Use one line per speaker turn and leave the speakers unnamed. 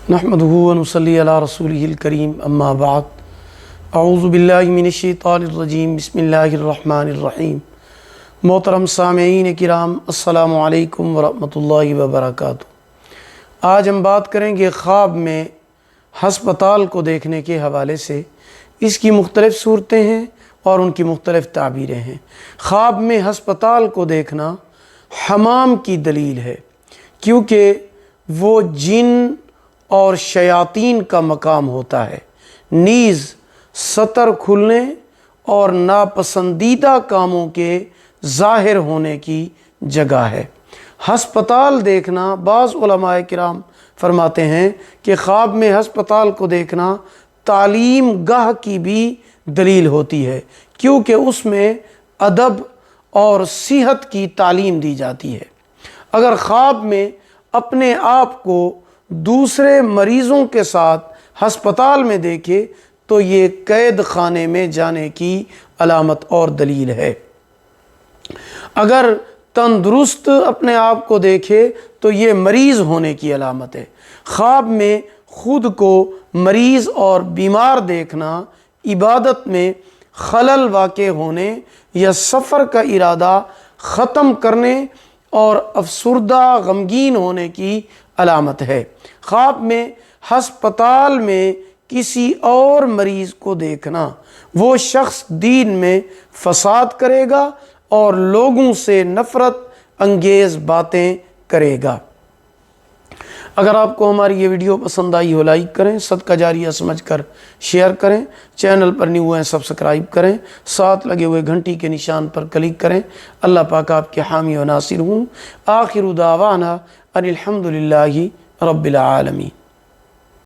نحمدہ و نصلی علی رسولہ الکریم اما بعد اعوذ باللہ من الشیطان الرجیم بسم اللہ الرحمن الرحیم۔ محترم سامعین کرام، السلام علیکم ورحمۃ اللہ وبرکاتہ۔ آج ہم بات کریں گے خواب میں ہسپتال کو دیکھنے کے حوالے سے۔ اس کی مختلف صورتیں ہیں اور ان کی مختلف تعبیریں ہیں۔ خواب میں ہسپتال کو دیکھنا حمام کی دلیل ہے، کیونکہ وہ جن اور شیاطین کا مقام ہوتا ہے، نیز ستر کھلنے اور ناپسندیدہ کاموں کے ظاہر ہونے کی جگہ ہے۔ ہسپتال دیکھنا، بعض علماء کرام فرماتے ہیں کہ خواب میں ہسپتال کو دیکھنا تعلیم گاہ کی بھی دلیل ہوتی ہے، کیونکہ اس میں ادب اور صحت کی تعلیم دی جاتی ہے۔ اگر خواب میں اپنے آپ کو دوسرے مریضوں کے ساتھ ہسپتال میں دیکھے تو یہ قید خانے میں جانے کی علامت اور دلیل ہے۔ اگر تندرست اپنے آپ کو دیکھے تو یہ مریض ہونے کی علامت ہے۔ خواب میں خود کو مریض اور بیمار دیکھنا عبادت میں خلل واقع ہونے یا سفر کا ارادہ ختم کرنے اور افسردہ غمگین ہونے کی علامت ہے۔ خواب میں ہسپتال میں کسی اور مریض کو دیکھنا، وہ شخص دین میں فساد کرے گا اور لوگوں سے نفرت انگیز باتیں کرے گا۔ اگر آپ کو ہماری یہ ویڈیو پسند آئی ہو، لائک کریں، صدقہ جاریہ سمجھ کر شیئر کریں، چینل پر نیو ہیں سبسکرائب کریں، ساتھ لگے ہوئے گھنٹی کے نشان پر کلک کریں۔ اللہ پاک آپ کے حامی و ناصر ہوں۔ آخر دعوانا ان الحمدللہ رب العالمین۔